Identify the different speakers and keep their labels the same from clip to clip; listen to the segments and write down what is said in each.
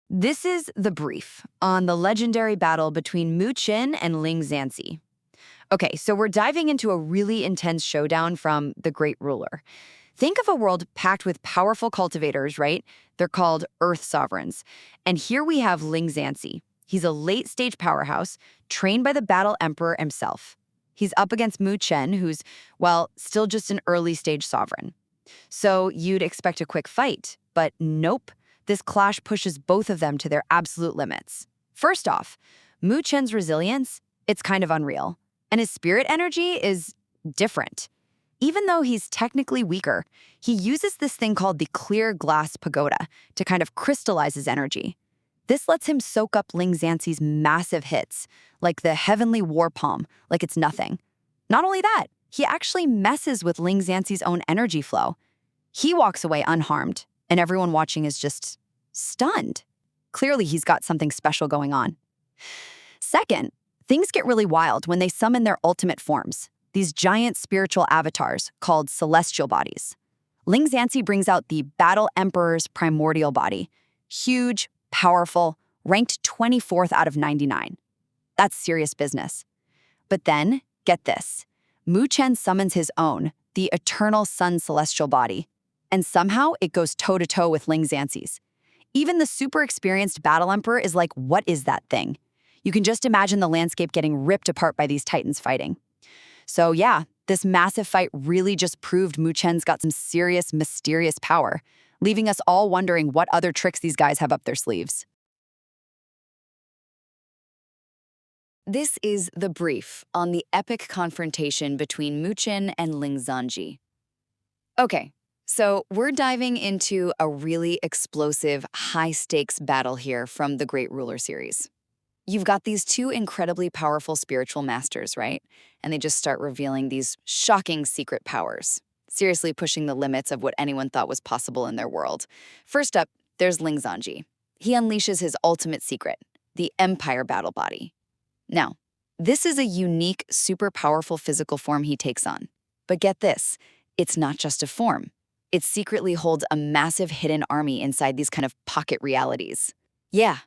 Speaker 1: This is the brief on the legendary battle between Chen and Ling Zhanzi. Okay, so we're diving into a really intense showdown from the Great Ruler. Think of a world packed with powerful cultivators, right? They're called Earth Sovereigns. And here we have Ling Zhanzi. He's a late-stage powerhouse, trained by the Battle Emperor himself. He's up against Chen, who's, well, still just an early-stage sovereign. So you'd expect a quick fight, but nope. This clash pushes both of them to their absolute limits. First off, Chen's resilience, it's kind of unreal. And his spirit energy is different. Even though he's technically weaker, he uses this thing called the clear glass pagoda to kind of crystallize his energy. This lets him soak up Ling Zhanzi's massive hits, like the heavenly war palm, like it's nothing. Not only that, he actually messes with Ling Zhanzi's own energy flow. He walks away unharmed, and everyone watching is just stunned. Clearly, he's got something special going on. Second, things get really wild when they summon their ultimate forms, these giant spiritual avatars called celestial bodies. Ling Zhanzi brings out the Battle Emperor's primordial body, huge, powerful, ranked 24th out of 99. That's serious business. But then, get this, Chen summons his own, the eternal sun celestial body, and somehow it goes toe-to-toe with Ling Zhanzi's. Even the super experienced Battle Emperor is like, what is that thing? You can just imagine the landscape getting ripped apart by these titans fighting. So yeah, this massive fight really just proved Chen's got some serious, mysterious power, leaving us all wondering what other tricks these guys have up their sleeves. This is the brief on the epic confrontation between Chen and Ling Zhanzi. Okay, so we're diving into a really explosive, high-stakes battle here from the Great Ruler series. You've got these two incredibly powerful spiritual masters, right? And they just start revealing these shocking secret powers, seriously pushing the limits of what anyone thought was possible in their world. First up, there's Ling Zhanzi. He unleashes his ultimate secret, the Empire Battle Body. Now, this is a unique, super powerful physical form he takes on. But get this, it's not just a form. It secretly holds a massive hidden army inside these kind of pocket realities. Yeah,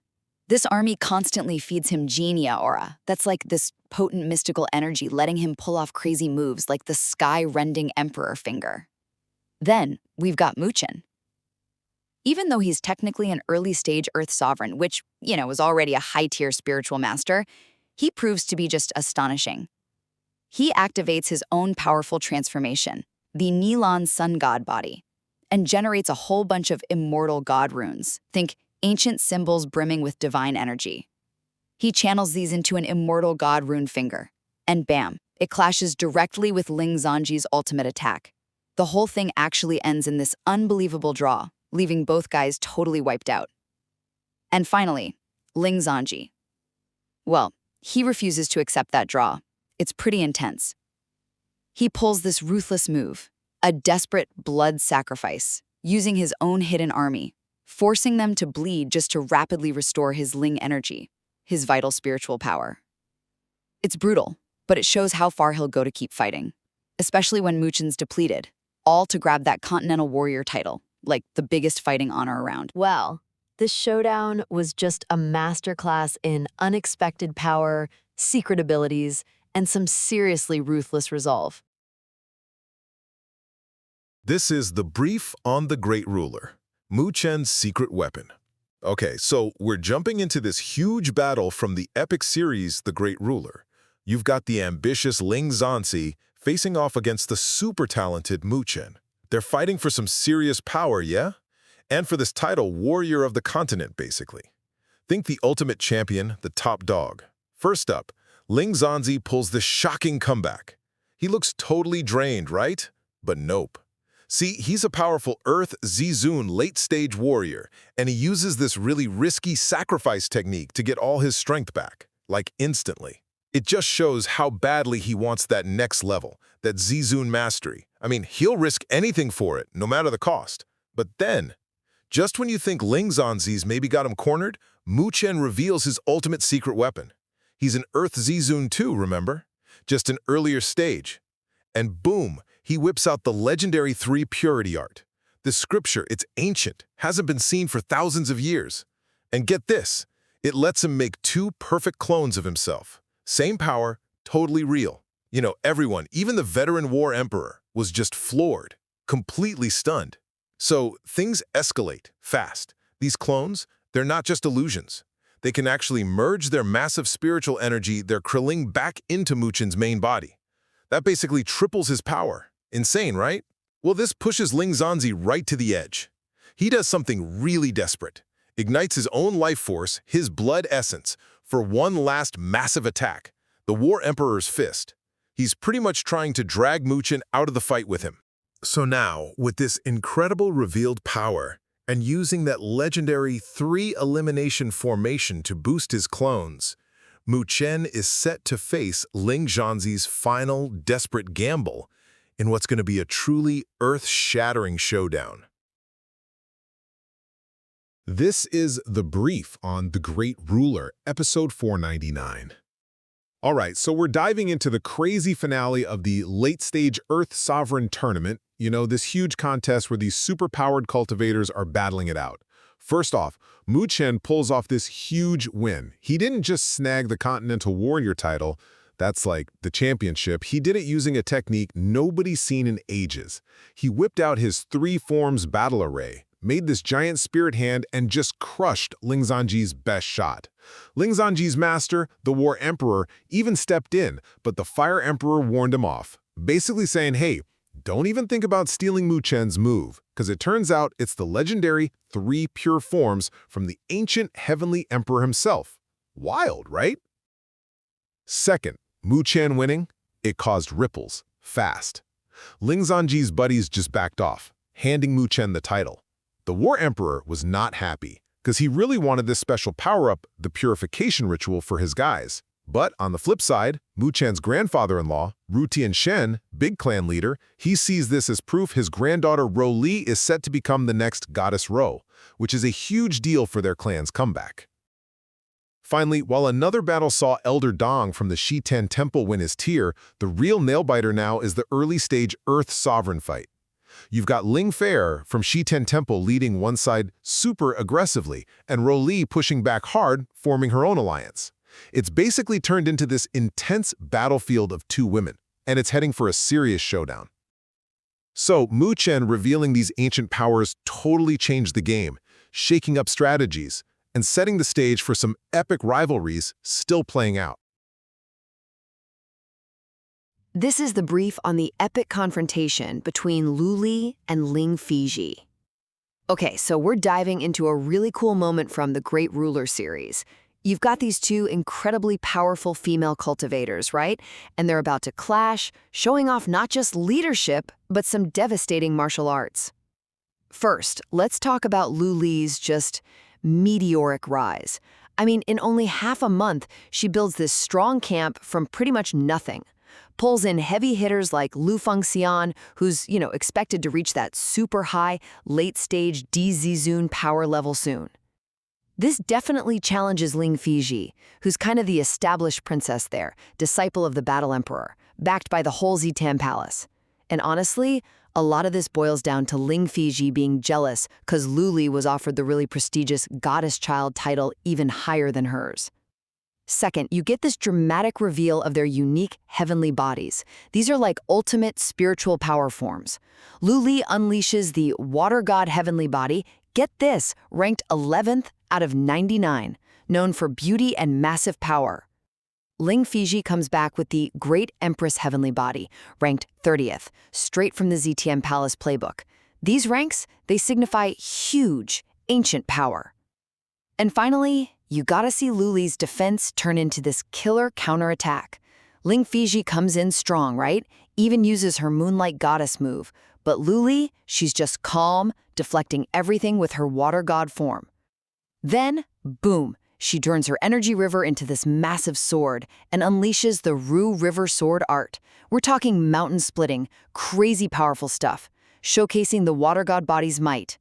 Speaker 1: this army constantly feeds him genia aura. That's like this potent mystical energy letting him pull off crazy moves like the sky-rending emperor finger. Then we've got Chen. Even though he's technically an early-stage Earth sovereign, which, is already a high-tier spiritual master, he proves to be just astonishing. He activates his own powerful transformation, the Nilan Sun God body, and generates a whole bunch of immortal god runes. Think ancient symbols brimming with divine energy. He channels these into an immortal god rune finger, and bam, it clashes directly with Ling Zhanzi's ultimate attack. The whole thing actually ends in this unbelievable draw, leaving both guys totally wiped out. And finally, Ling Zhanzi. Well, he refuses to accept that draw. It's pretty intense. He pulls this ruthless move, a desperate blood sacrifice, using his own hidden army, forcing them to bleed just to rapidly restore his Ling energy, his vital spiritual power. It's brutal, but it shows how far he'll go to keep fighting, especially when Chen's depleted, all to grab that Continental Warrior title, like the biggest fighting honor around.
Speaker 2: Well, this showdown was just a masterclass in unexpected power, secret abilities, and some seriously ruthless resolve.
Speaker 3: This is the brief on the Great Ruler, Chen's secret weapon. Okay, so we're jumping into this huge battle from the epic series The Great Ruler. You've got the ambitious Ling Zhanzi facing off against the super talented Chen. They're fighting for some serious power, yeah? And for this title, Warrior of the Continent, basically. Think the ultimate champion, the top dog. First up, Ling Zhanzi pulls this shocking comeback. He looks totally drained, right? But nope. See, he's a powerful Earth Zizun late-stage warrior, and he uses this really risky sacrifice technique to get all his strength back, like instantly. It just shows how badly he wants that next level, that Zizun mastery. I mean, he'll risk anything for it, no matter the cost. But then, just when you think Ling Zhanzi's maybe got him cornered, Chen reveals his ultimate secret weapon. He's an Earth Zizun too, remember? Just an earlier stage. And boom, he whips out the legendary 3 purity art. This scripture, it's ancient, hasn't been seen for thousands of years. And get this, it lets him make two perfect clones of himself. Same power, totally real. You know, everyone, even the veteran war emperor, was just floored, completely stunned. So things escalate fast. These clones, they're not just illusions. They can actually merge their massive spiritual energy, their Krilling, back into Muchen's main body. That basically triples his power. Insane, right? Well, this pushes Ling Zhanzi right to the edge. He does something really desperate. Ignites his own life force, his blood essence, for one last massive attack, the War Emperor's Fist. He's pretty much trying to drag Muchen out of the fight with him. So now, with this incredible revealed power, and using that legendary 3-elimination formation to boost his clones, Muchen is set to face Ling Zhanzi's final, desperate gamble in what's going to be a truly earth-shattering showdown. This is The Brief on The Great Ruler, episode 499. All right, so we're diving into the crazy finale of the late-stage Earth Sovereign Tournament. You know, this huge contest where these super-powered cultivators are battling it out. First off, Chen pulls off this huge win. He didn't just snag the Continental Warrior title, that's like the championship. He did it using a technique nobody's seen in ages. He whipped out his 3 forms battle array, made this giant spirit hand, and just crushed Ling Zhanji's best shot. Ling Zhanji's master, the War Emperor, even stepped in, but the Fire Emperor warned him off, basically saying, hey, don't even think about stealing Muchen's move, because it turns out it's the legendary 3 pure forms from the ancient Heavenly Emperor himself. Wild, right? Second, Muchen winning, it caused ripples, fast. Ling Zhanji's buddies just backed off, handing Muchen the title. The War Emperor was not happy, because he really wanted this special power-up, the purification ritual, for his guys. But on the flip side, Muchen's grandfather-in-law, Rutian Chen, big clan leader, he sees this as proof his granddaughter Ro Li is set to become the next goddess Ro, which is a huge deal for their clan's comeback. Finally, while another battle saw Elder Dong from the Shiten Temple win his tier, the real nail-biter now is the early-stage Earth Sovereign fight. You've got Ling Fair from Shiten Temple leading one side super aggressively, and Ro Li pushing back hard, forming her own alliance. It's basically turned into this intense battlefield of 2 women, and it's heading for a serious showdown. So, Muchen revealing these ancient powers totally changed the game, shaking up strategies, and setting the stage for some epic rivalries still playing out.
Speaker 2: This is the brief on the epic confrontation between Lu Li and Ling Feizhi. Okay, so we're diving into a really cool moment from the Great Ruler series. You've got these 2 incredibly powerful female cultivators, right? And they're about to clash, showing off not just leadership, but some devastating martial arts. First, let's talk about Lu Li's just meteoric rise. I mean, in only half a month, she builds this strong camp from pretty much nothing. Pulls in heavy hitters like Lu Fengxian, who's, expected to reach that super high, late-stage Dzizun power level soon. This definitely challenges Ling Feizhi, who's kind of the established princess there, disciple of the Battle Emperor, backed by the whole Zitan Palace. And honestly, a lot of this boils down to Ling Feizhi being jealous because Lu Li was offered the really prestigious Goddess Child title even higher than hers. Second, you get this dramatic reveal of their unique heavenly bodies. These are like ultimate spiritual power forms. Lu Li unleashes the Water God Heavenly Body, get this, ranked 11th out of 99, known for beauty and massive power. Ling Feizhi comes back with the Great Empress Heavenly Body, ranked 30th, straight from the ZTM Palace playbook. These ranks, they signify huge, ancient power. And finally, you gotta see Lu Li's defense turn into this killer counterattack. Ling Feizhi comes in strong, right? Even uses her Moonlight Goddess move. But Lu Li, she's just calm, deflecting everything with her Water God form. Then, boom, she turns her energy river into this massive sword and unleashes the Ru River Sword art. We're talking mountain-splitting, crazy powerful stuff, showcasing the Water God body's might.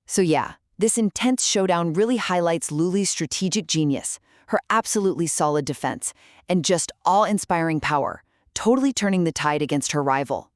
Speaker 2: So yeah, this intense showdown really highlights Lu Li's strategic genius, her absolutely solid defense, and just awe-inspiring power, totally turning the tide against her rival.